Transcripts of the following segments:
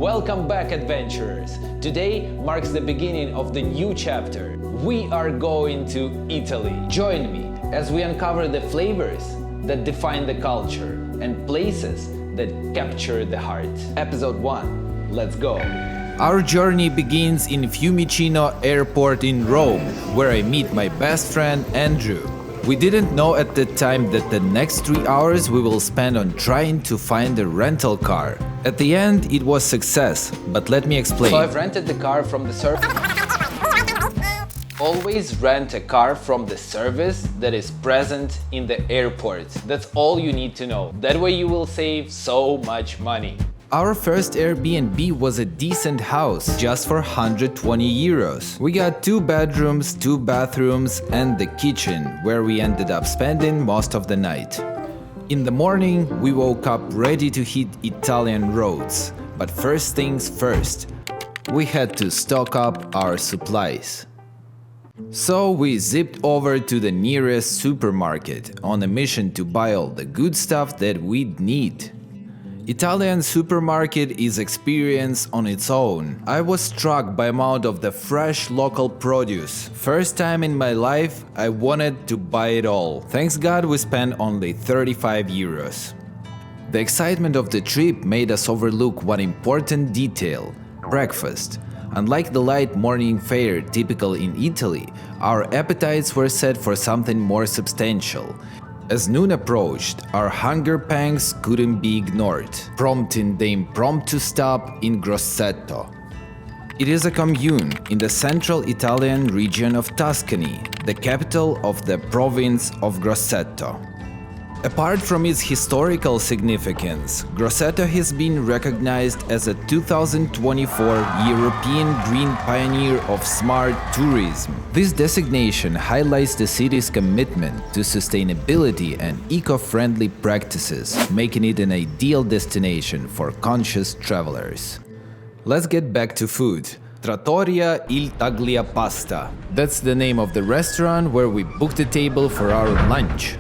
Welcome back, adventurers! Today marks the beginning of the new chapter. We are going to Italy. Join me as we uncover the flavors that define the culture and places that capture the heart. Episode 1. Let's go! Our journey begins in Fiumicino Airport in Rome, where I meet my best friend Andrew. We didn't know at the time that the next 3 hours we will spend on trying to find a rental car. At the end, it was success, but let me explain. So I've rented the car from the service. Always rent a car from the service that is present in the airport. That's all you need to know. That way you will save so much money. Our first Airbnb was a decent house, just for 120 euros. We got 2 bedrooms, 2 bathrooms, and the kitchen, where we ended up spending most of the night. In the morning, we woke up ready to hit Italian roads. But first things first, we had to stock up our supplies. So we zipped over to the nearest supermarket on a mission to buy all the good stuff that we'd need. Italian supermarket is experience on its own. I was struck by amount of the fresh local produce. First time in my life, I wanted to buy it all. Thanks God we spent only 35 euros. The excitement of the trip made us overlook one important detail: breakfast. Unlike the light morning fare typical in Italy, our appetites were set for something more substantial. As noon approached, our hunger pangs couldn't be ignored, prompting the impromptu stop in Grosseto. It is a commune in the central Italian region of Tuscany, the capital of the province of Grosseto. Apart from its historical significance, Grosseto has been recognized as a 2024 European Green Pioneer of Smart Tourism. This designation highlights the city's commitment to sustainability and eco-friendly practices, making it an ideal destination for conscious travelers. Let's get back to food. Trattoria Il Tagliapasta. That's the name of the restaurant where we booked a table for our lunch.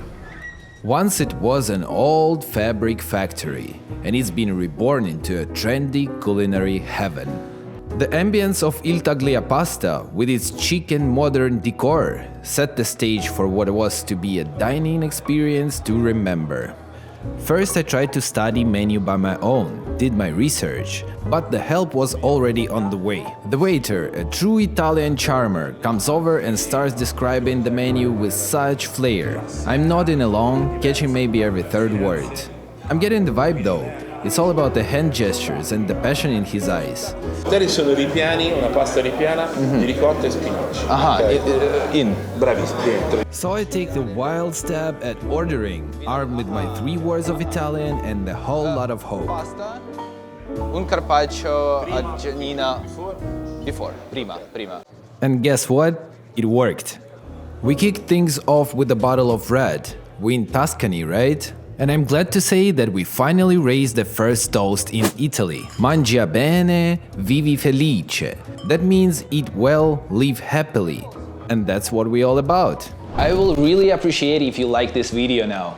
Once it was an old fabric factory, and it's been reborn into a trendy culinary heaven. The ambience of Il Tagliapasta, with its chic and modern decor, set the stage for what was to be a dining experience to remember. First, I tried to study menu by my own, did my research, but the help was already on the way. The waiter, a true Italian charmer, comes over and starts describing the menu with such flair. I'm nodding along, catching maybe every third word. I'm getting the vibe though. It's all about the hand gestures and the passion in his eyes. Ieri sono ripiani, una pasta ripiana di ricotta e spinaci. Bravissimo, dentro. So I take the wild stab at ordering, armed with my 3 words of Italian and a whole lot of hope. Pasta, un carpaccio a Giannina prima. And guess what? It worked. We kicked things off with a bottle of red. We in Tuscany, right? And I'm glad to say that we finally raised the first toast in Italy. Mangia bene, vivi felice. That means eat well, live happily. And that's what we're all about. I will really appreciate if you like this video now.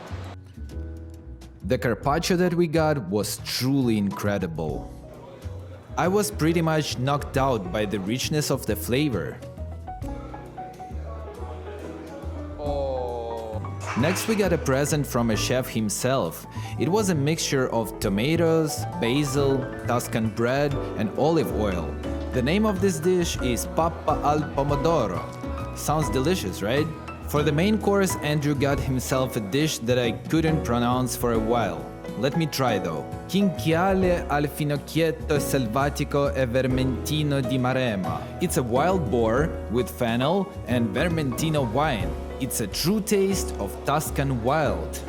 The carpaccio that we got was truly incredible. I was pretty much knocked out by the richness of the flavor. Next we got a present from a chef himself. It was a mixture of tomatoes, basil, Tuscan bread and olive oil. The name of this dish is pappa al pomodoro. Sounds delicious, right? For the main course, Andrew got himself a dish that I couldn't pronounce for a while. Let me try though. Chinchiale al finocchietto selvatico e vermentino di Maremma. It's a wild boar with fennel and vermentino wine. It's a true taste of Tuscan wild.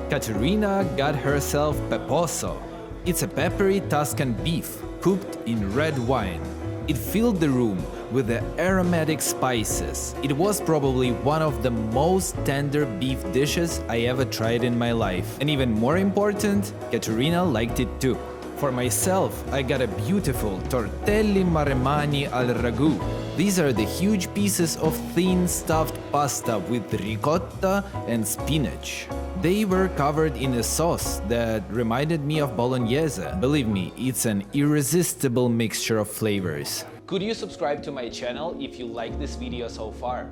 Caterina got herself peposo. It's a peppery Tuscan beef cooked in red wine. It filled the room with the aromatic spices. It was probably one of the most tender beef dishes I ever tried in my life. And even more important, Caterina liked it too. For myself, I got a beautiful tortelli maremmani al ragù. These are the huge pieces of thin stuffed pasta with ricotta and spinach. They were covered in a sauce that reminded me of bolognese. Believe me, it's an irresistible mixture of flavors. Could you subscribe to my channel if you like this video so far?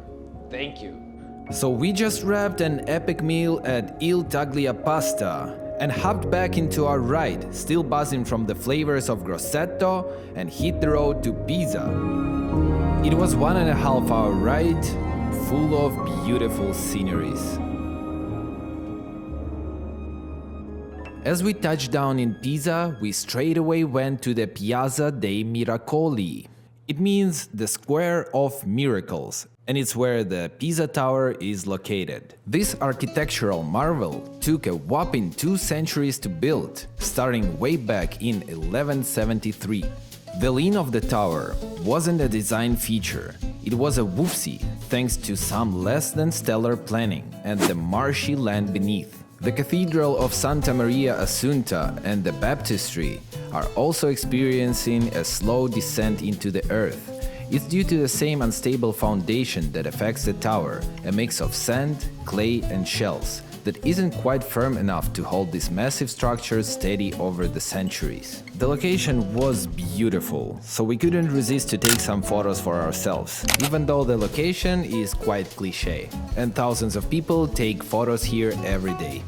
Thank you. So we just wrapped an epic meal at Il Taglia Pasta and hopped back into our ride, still buzzing from the flavors of Grosseto, and hit the road to Pisa. It was 1.5 hour ride, full of beautiful sceneries. As we touched down in Pisa, we straight away went to the Piazza dei Miracoli. It means the Square of Miracles, and it's where the Pisa Tower is located. This architectural marvel took a whopping 2 centuries to build, starting way back in 1173. The lean of the tower wasn't a design feature, it was a whoopsie thanks to some less than stellar planning and the marshy land beneath. The Cathedral of Santa Maria Assunta and the baptistry are also experiencing a slow descent into the earth. It's due to the same unstable foundation that affects the tower, a mix of sand, clay and shells that isn't quite firm enough to hold these massive structures steady over the centuries. The location was beautiful, so we couldn't resist to take some photos for ourselves, even though the location is quite cliché, and thousands of people take photos here every day.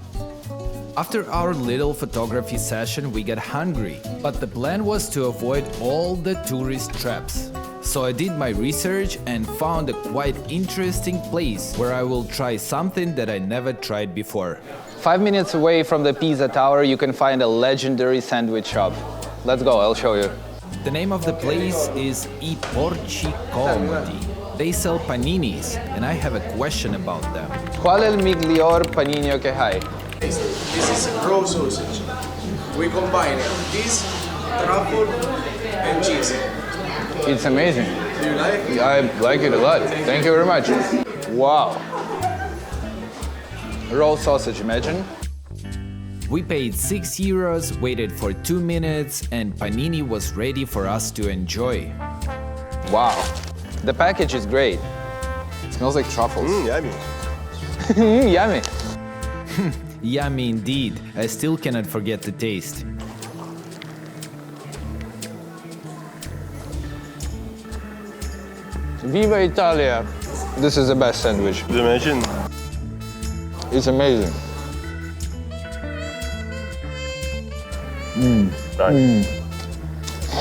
After our little photography session, we got hungry, but the plan was to avoid all the tourist traps. So I did my research and found a quite interesting place where I will try something that I never tried before. 5 minutes away from the Pisa Tower, you can find a legendary sandwich shop. Let's go, I'll show you. The name of the place is I Porci Comodi. They sell paninis, and I have a question about them. Qual è il miglior panino che hai? This is raw sausage. We combine this, truffle and cheese. It's amazing. Do you like it? I like it a lot. Thank you very much. Wow. Raw sausage, imagine. We paid €6, waited for 2 minutes, and panini was ready for us to enjoy. Wow. The package is great. It smells like truffles. Yummy. Yummy. Yummy indeed. I still cannot forget the taste. Viva Italia! This is the best sandwich. Imagine. It's amazing.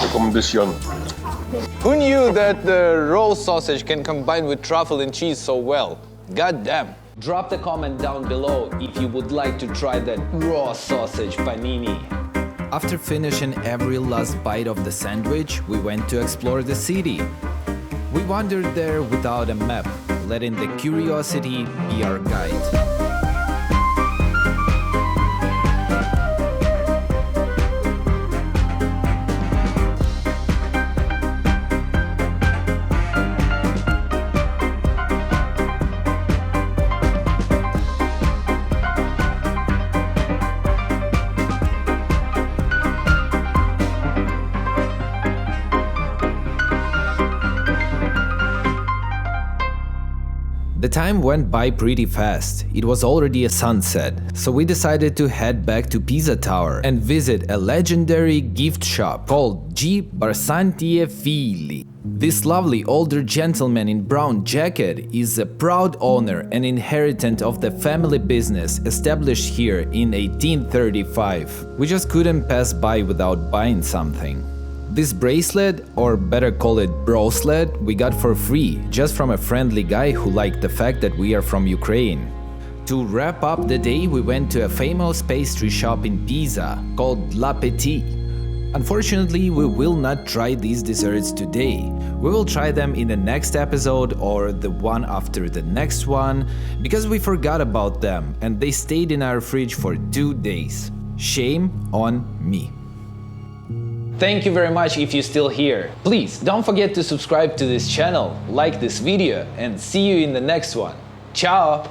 Recommendation. Who knew that the raw sausage can combine with truffle and cheese so well? God damn. Drop the comment down below if you would like to try that raw sausage panini. After finishing every last bite of the sandwich, we went to explore the city. We wandered there without a map, letting the curiosity be our guide. The time went by pretty fast. It was already a sunset, so we decided to head back to Pisa Tower and visit a legendary gift shop called G. Barsanti e Figli. This lovely older gentleman in brown jacket is a proud owner and inheritant of the family business established here in 1835. We just couldn't pass by without buying something. This bracelet, or better call it broslet, we got for free, just from a friendly guy who liked the fact that we are from Ukraine. To wrap up the day, we went to a famous pastry shop in Pisa called La Petite. Unfortunately, we will not try these desserts today. We will try them in the next episode or the one after the next one, because we forgot about them and they stayed in our fridge for 2 days. Shame on me. Thank you very much if you're still here. Please don't forget to subscribe to this channel, like this video, and see you in the next one. Ciao!